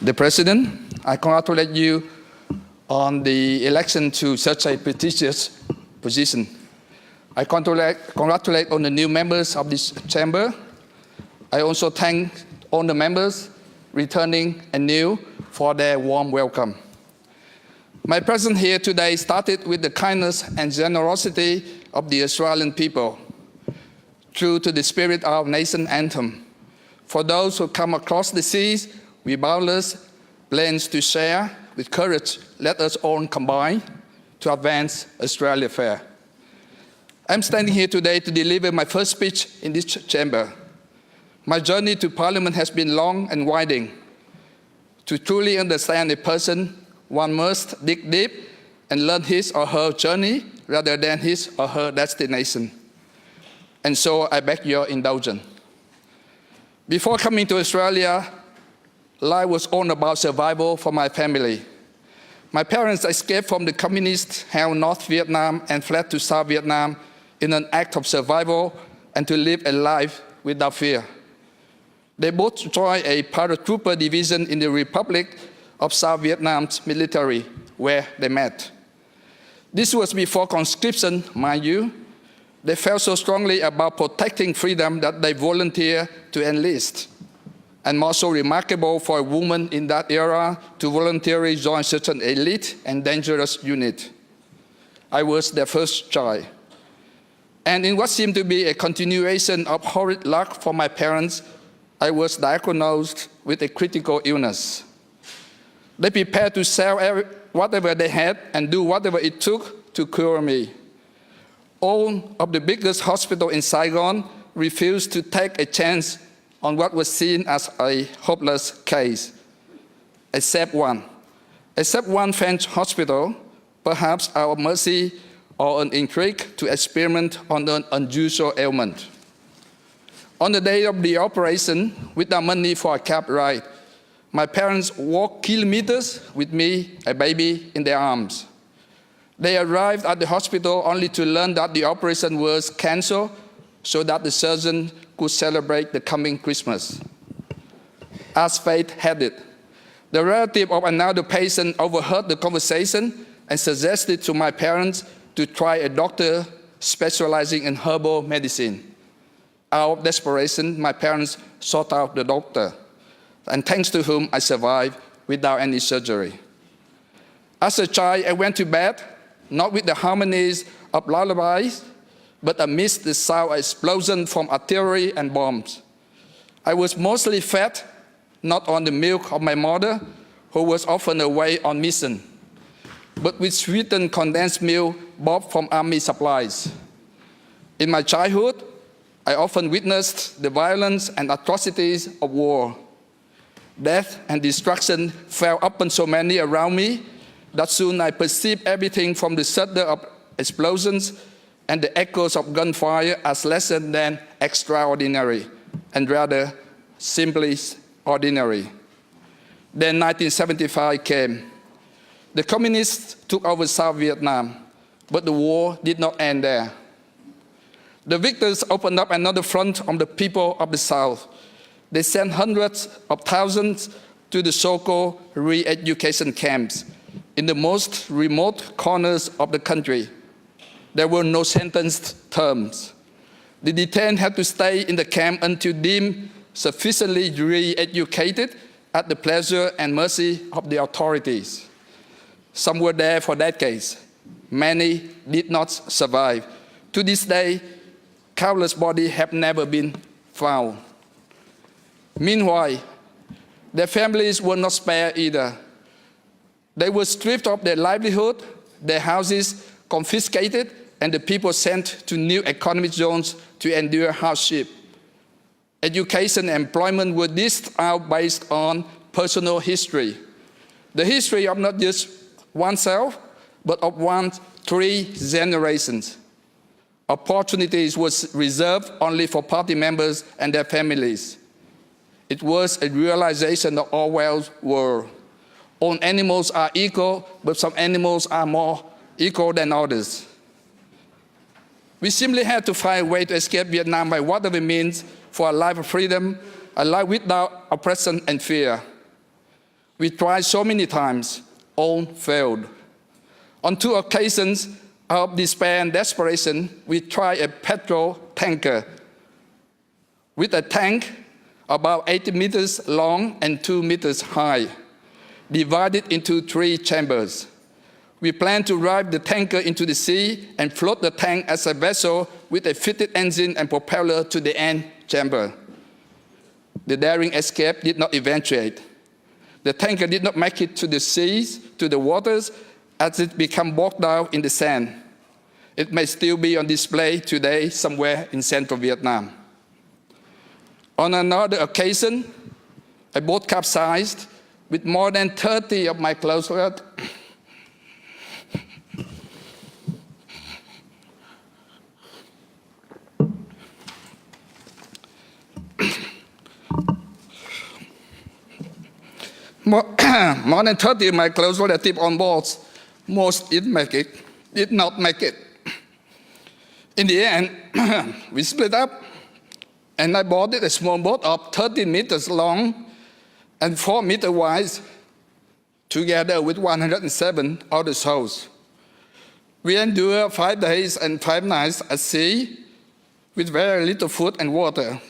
The President, I congratulate you on the election to such a prestigious position. I congratulate all the new members of this chamber. I also thank all the members, returning and new, for their warm welcome. My presence here today started with the kindness and generosity of the Australian people, true to the spirit of our nation anthem. For those who come across the seas with boundless plans to share, with courage, let us all combine to advance Australia fair. I'm standing here today to deliver my first speech in this chamber. My journey to Parliament has been long and winding. To truly understand a person, one must dig deep and learn his or her journey rather than his or her destination. And so I beg your indulgence. Before coming to Australia, life was all about survival for my family. My parents escaped from the communist-held North Vietnam and fled to South Vietnam in an act of survival and to live a life without fear. They both joined a paratrooper division in the Republic of South Vietnam's military, where they met. This was before conscription, mind you. They felt so strongly about protecting freedom that they volunteered to enlist. And more so remarkable for a woman in that era to voluntarily join such an elite and dangerous unit. I was their first child. And in what seemed to be a continuation of horrid luck for my parents, I was diagnosed with a critical illness. They prepared to sell whatever they had and do whatever it took to cure me. All of the biggest hospitals in Saigon refused to take a chance on what was seen as a hopeless case, except one French hospital, perhaps out of mercy or an intrigue to experiment on an unusual ailment. On the day of the operation, without money for a cab ride, my parents walked kilometers with me, a baby, in their arms. They arrived at the hospital only to learn that the operation was canceled so that the surgeon could celebrate the coming Christmas. As fate had it, the relative of another patient overheard the conversation and suggested to my parents to try a doctor specializing in herbal medicine. Out of desperation, my parents sought out the doctor, and thanks to whom I survived without any surgery. As a child, I went to bed, not with the harmonies of lullabies, but amidst the sound explosion from artillery and bombs. I was mostly fed, not on the milk of my mother, who was often away on mission, but with sweetened condensed milk bought from army supplies. In my childhood, I often witnessed the violence and atrocities of war. Death and destruction fell upon so many around me that soon I perceived everything from the thunder of explosions and the echoes of gunfire as less than extraordinary, and rather simply ordinary. Then 1975 came. The communists took over South Vietnam, but the war did not end there. The victors opened up another front on the people of the South. They sent hundreds of thousands to the so-called re-education camps in the most remote corners of the country. There were no sentenced terms. The detained had to stay in the camp until deemed sufficiently re-educated at the pleasure and mercy of the authorities. Some were there for decades. Many did not survive. To this day, countless bodies have never been found. Meanwhile, their families were not spared either. They were stripped of their livelihood, their houses confiscated, and the people sent to new economic zones to endure hardship. Education and employment were dished out based on personal history. The history of not just oneself, but of one's 3 generations. Opportunities was reserved only for party members and their families. It was a realization of Orwell's world. All animals are equal, but some animals are more equal than others. We simply had to find a way to escape Vietnam by whatever means for a life of freedom, a life without oppression and fear. We tried so many times, all failed. On 2 occasions, out of despair and desperation, we tried a petrol tanker with a tank about 80 meters long and 2 meters high, divided into 3 chambers. We planned to drive the tanker into the sea and float the tank as a vessel with a fitted engine and propeller to the end chamber. The daring escape did not eventuate. The tanker did not make it to the seas, to the waters, as it became bogged down in the sand. It may still be on display today somewhere in central Vietnam. On another occasion, a boat capsized with more than 30 of my close relatives. More than 30 of my close relatives on board. Most did not make it. In the end, we split up, and I boarded a small boat of 30 meters long and 4 meters wide, together with 107 other souls. We endured 5 days and 5 nights at sea with very little food and water.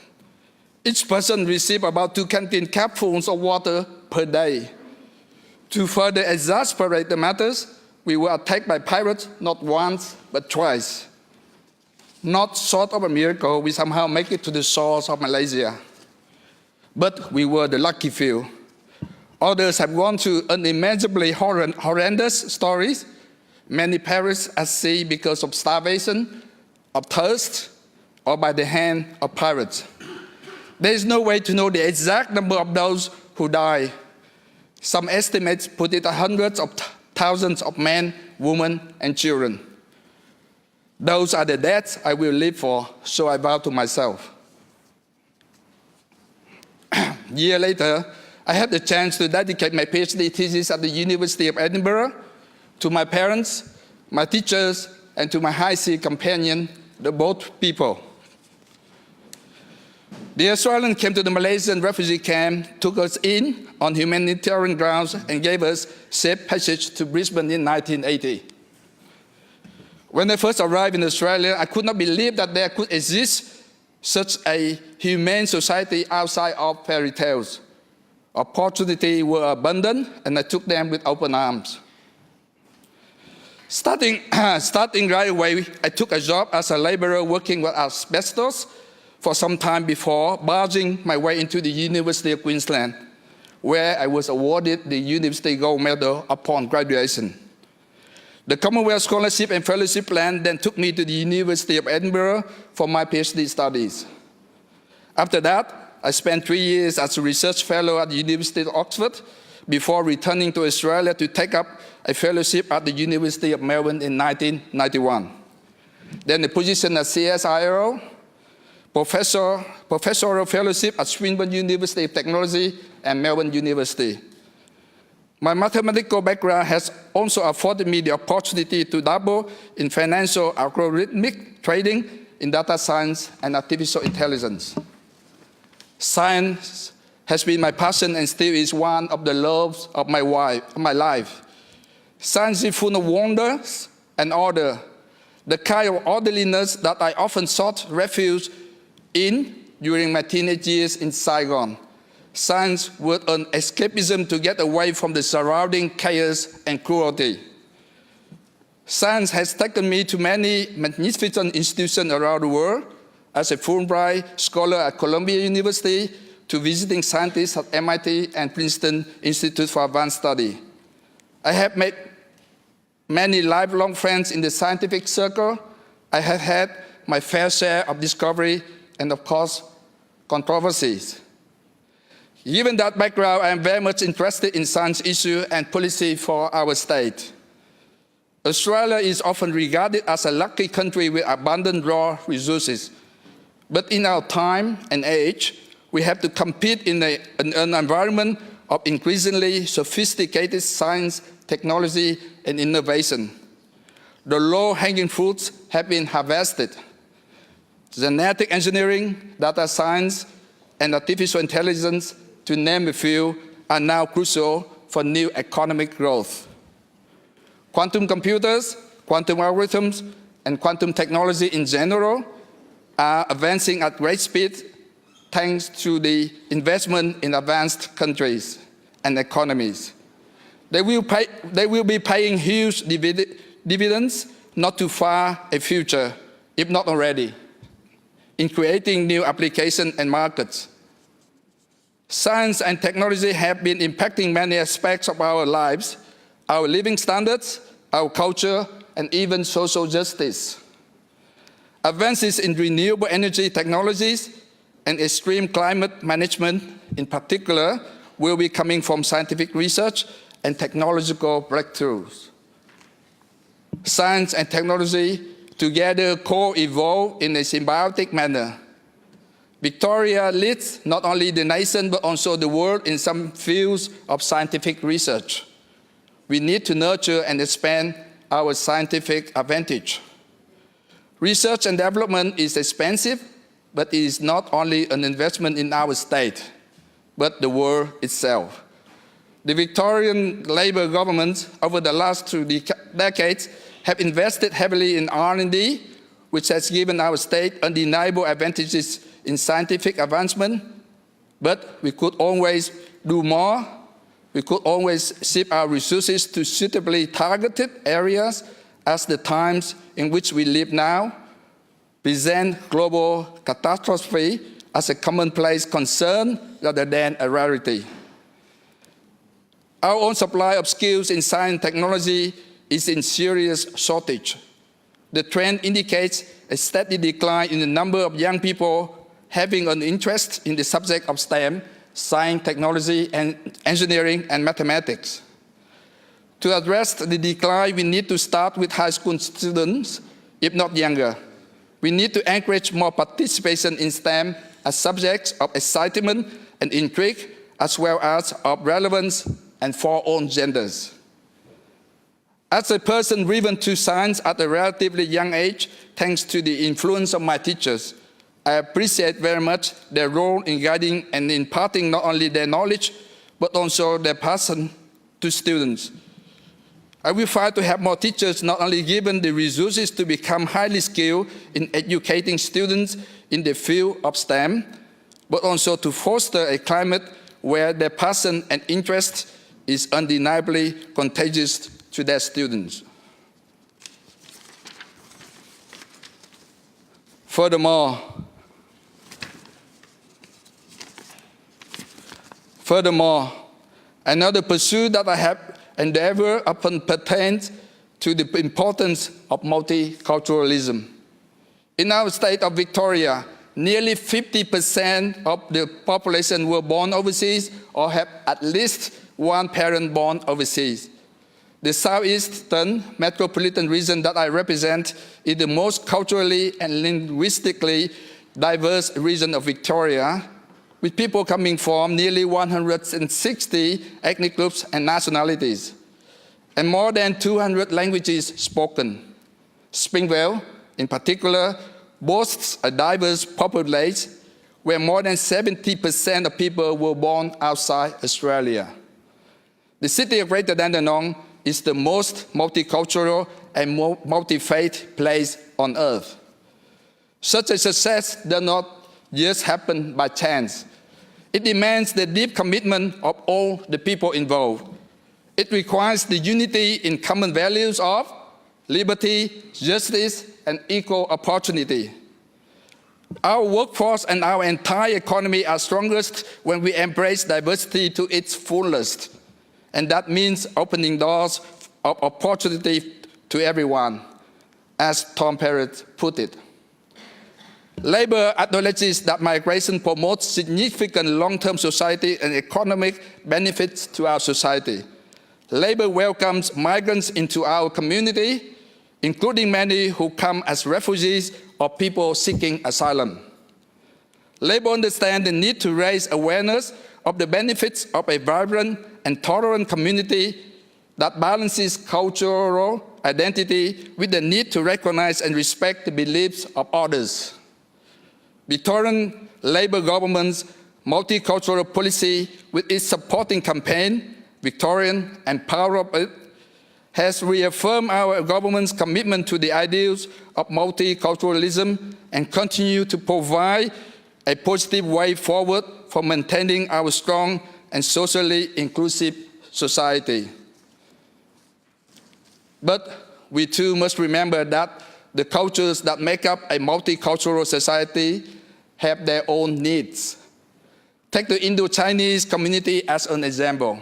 Each person received about 2 canteen capfuls of water per day. To further exasperate the matters, we were attacked by pirates not once, but twice. Not short of a miracle, we somehow make it to the shores of Malaysia. But we were the lucky few. Others have gone through unimaginably horrendous stories. Many perished at sea because of starvation, of thirst, or by the hand of pirates. There is no way to know the exact number of those who died. Some estimates put it at hundreds of thousands of men, women, and children. Those are the deaths I will live for, so I vow to myself. A year later, I had the chance to dedicate my PhD thesis at the University of Edinburgh to my parents, my teachers, and to my high sea companion, the boat people. The Australians came to the Malaysian refugee camp, took us in on humanitarian grounds, and gave us safe passage to Brisbane in 1980. When I first arrived in Australia, I could not believe that there could exist such a humane society outside of fairy tales. Opportunities were abundant, and I took them with open arms. Starting right away, I took a job as a laborer working with asbestos for some time before barging my way into the University of Queensland, where I was awarded the University Gold Medal upon graduation. The Commonwealth Scholarship and Fellowship Plan then took me to the University of Edinburgh for my PhD studies. After that, I spent 3 years as a research fellow at the University of Oxford before returning to Australia to take up a fellowship at the University of Melbourne in 1991. Then a position at CSIRO, professorial fellowship at Swinburne University of Technology and Melbourne University. My mathematical background has also afforded me the opportunity to dabble in financial algorithmic trading in data science and artificial intelligence. Science has been my passion and still is one of the loves of my life. Science is full of wonders and order, the kind of orderliness that I often sought refuge in during my teenage years in Saigon. Science was an escapism to get away from the surrounding chaos and cruelty. Science has taken me to many magnificent institutions around the world, as a Fulbright scholar at Columbia University to visiting scientists at MIT and Princeton Institute for Advanced Study. I have made many lifelong friends in the scientific circle. I have had my fair share of discovery and, of course, controversies. Given that background, I am very much interested in science issues and policy for our state. Australia is often regarded as a lucky country with abundant raw resources. But in our time and age, we have to compete in an environment of increasingly sophisticated science, technology, and innovation. The low-hanging fruits have been harvested. Genetic engineering, data science, and artificial intelligence, to name a few, are now crucial for new economic growth. Quantum computers, quantum algorithms, and quantum technology in general are advancing at great speed thanks to the investment in advanced countries and economies. They will be paying huge dividends not too far a future, if not already, in creating new applications and markets. Science and technology have been impacting many aspects of our lives, our living standards, our culture, and even social justice. Advances in renewable energy technologies and extreme climate management in particular will be coming from scientific research and technological breakthroughs. Science and technology together co-evolve in a symbiotic manner. Victoria leads not only the nation but also the world in some fields of scientific research. We need to nurture and expand our scientific advantage. Research and development is expensive, but it is not only an investment in our state, but the world itself. The Victorian Labour government over the last 2 decades have invested heavily in R&D, which has given our state undeniable advantages in scientific advancement, but we could always do more. We could always shift our resources to suitably targeted areas as the times in which we live now present global catastrophe as a commonplace concern rather than a rarity. Our own supply of skills in science and technology is in serious shortage. The trend indicates a steady decline in the number of young people having an interest in the subject of STEM, science, technology, and engineering, and mathematics. To address the decline, we need to start with high school students, if not younger. We need to encourage more participation in STEM as subjects of excitement and intrigue, as well as of relevance and for all genders. As a person driven to science at a relatively young age, thanks to the influence of my teachers, I appreciate very much their role in guiding and imparting not only their knowledge, but also their passion to students. I will fight to have more teachers not only given the resources to become highly skilled in educating students in the field of STEM, but also to foster a climate where their passion and interest is undeniably contagious to their students. Furthermore, another pursuit that I have endeavored upon pertains to the importance of multiculturalism. In our state of Victoria, nearly 50% of the population were born overseas or have at least one parent born overseas. The southeastern metropolitan region that I represent is the most culturally and linguistically diverse region of Victoria, with people coming from nearly 160 ethnic groups and nationalities, and more than 200 languages spoken. Springvale, in particular, boasts a diverse population where more than 70% of people were born outside Australia. The city of Greater Dandenong is the most multicultural and multi-faith place on earth. Such a success does not just happen by chance. It demands the deep commitment of all the people involved. It requires the unity in common values of liberty, justice, and equal opportunity. Our workforce and our entire economy are strongest when we embrace diversity to its fullest. And that means opening doors of opportunity to everyone, as Tom Perrott put it. Labour acknowledges that migration promotes significant long-term society and economic benefits to our society. Labour welcomes migrants into our community, including many who come as refugees or people seeking asylum. Labour understands the need to raise awareness of the benefits of a vibrant and tolerant community that balances cultural identity with the need to recognize and respect the beliefs of others. Victorian Labour government's multicultural policy, with its supporting campaign, Victorian, and proud of it, has reaffirmed our government's commitment to the ideals of multiculturalism and continue to provide a positive way forward for maintaining our strong and socially inclusive society. But we too must remember that the cultures that make up a multicultural society have their own needs. Take the Indo-Chinese community as an example.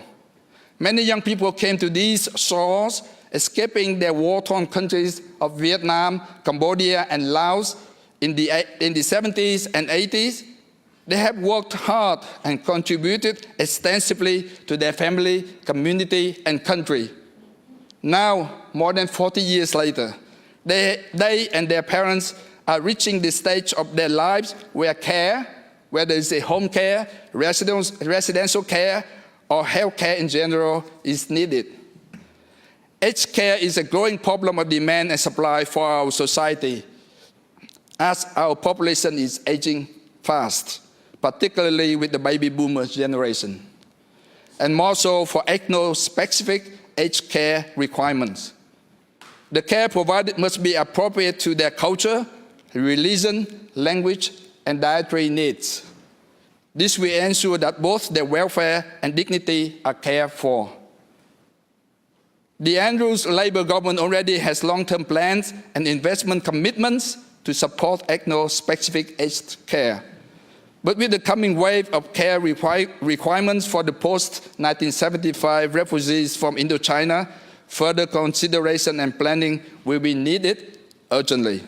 Many young people came to these shores, escaping their war-torn countries of Vietnam, Cambodia, and Laos in the 70s and 80s. They have worked hard and contributed extensively to their family, community, and country. Now, more than 40 years later, they and their parents are reaching the stage of their lives where care, whether it's a home care, residential care, or health care in general, is needed. Aged care is a growing problem of demand and supply for our society, as our population is aging fast, particularly with the baby boomer generation, and more so for ethno-specific aged care requirements. The care provided must be appropriate to their culture, religion, language, and dietary needs. This will ensure that both their welfare and dignity are cared for. The Andrews Labour government already has long-term plans and investment commitments to support ethno-specific aged care. But with the coming wave of care requirements for the post-1975 refugees from Indochina, further consideration and planning will be needed urgently.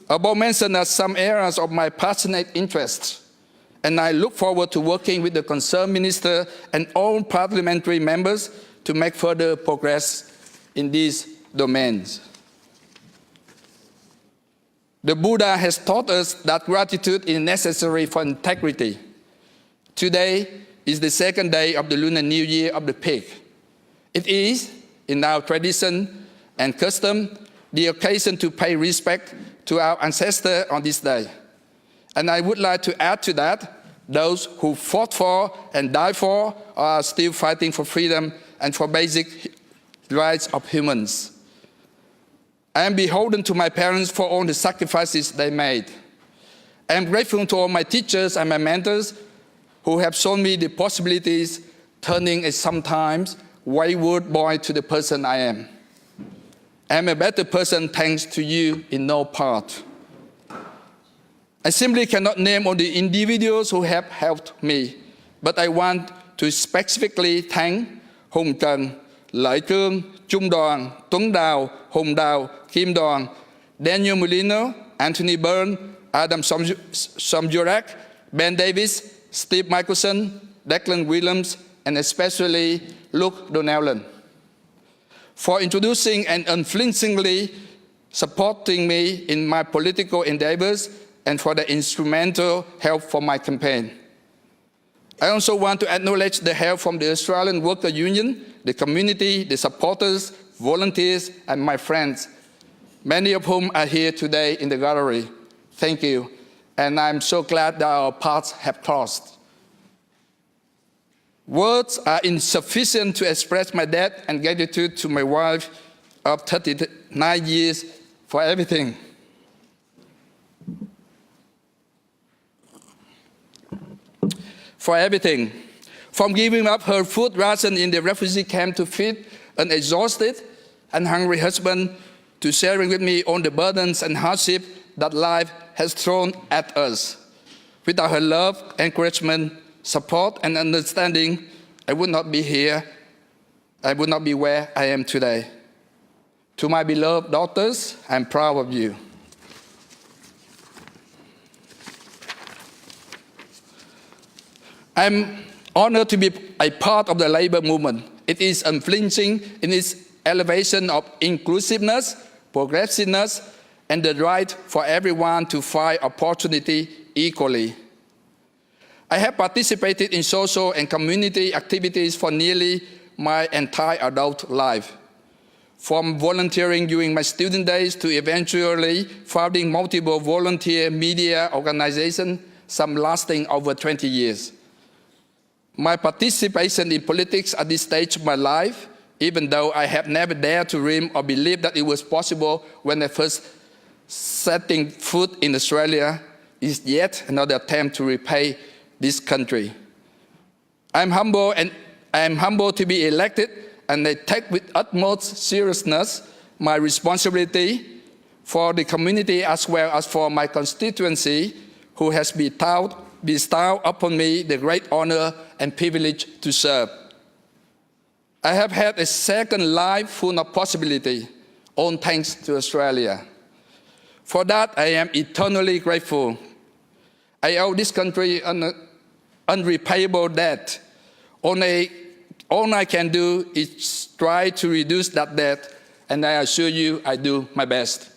Above mentioned are some areas of my passionate interest, and I look forward to working with the concerned minister and all parliamentary members to make further progress in these domains. The Buddha has taught us that gratitude is necessary for integrity. Today is the second day of the Lunar New Year of the pig. It is, in our tradition and custom, the occasion to pay respect to our ancestors on this day. And I would like to add to that, those who fought for and died for are still fighting for freedom and for basic rights of humans. I am beholden to my parents for all the sacrifices they made. I am grateful to all my teachers and my mentors who have shown me the possibilities, turning a sometimes wayward boy to the person I am. I am a better person thanks to you in no part. I simply cannot name all the individuals who have helped me, but I want to specifically thank Hùng Trần, Lợi Cương, Trung Đoàn, Tuấn Đào, Hùng Đào, Kim Đoàn, Daniel Molino, Anthony Byrne, Adam Somjurak, Ben Davis, Steve Michelson, Declan Williams, and especially Luke Donnellan, for introducing and unflinchingly supporting me in my political endeavors and for the instrumental help for my campaign. I also want to acknowledge the help from the Australian Worker Union, the community, the supporters, volunteers, and my friends, many of whom are here today in the gallery. Thank you, and I'm so glad that our paths have crossed. Words are insufficient to express my debt and gratitude to my wife of 39 years for everything. For everything, from giving up her food ration in the refugee camp to feed an exhausted and hungry husband, to sharing with me all the burdens and hardship that life has thrown at us. Without her love, encouragement, support, and understanding, I would not be here. I would not be where I am today. To my beloved daughters, I'm proud of you. I'm honored to be a part of the labor movement. It is unflinching in its elevation of inclusiveness, progressiveness, and the right for everyone to find opportunity equally. I have participated in social and community activities for nearly my entire adult life, from volunteering during my student days to eventually founding multiple volunteer media organizations, some lasting over 20 years. My participation in politics at this stage of my life, even though I have never dared to dream or believe that it was possible when I first setting foot in Australia, is yet another attempt to repay this country. I'm humble to be elected, and I take with utmost seriousness my responsibility for the community as well as for my constituency, who has bestowed upon me the great honor and privilege to serve. I have had a second life full of possibility, all thanks to Australia. For that, I am eternally grateful. I owe this country an unrepayable debt. All I can do is try to reduce that debt, and I assure you I do my best.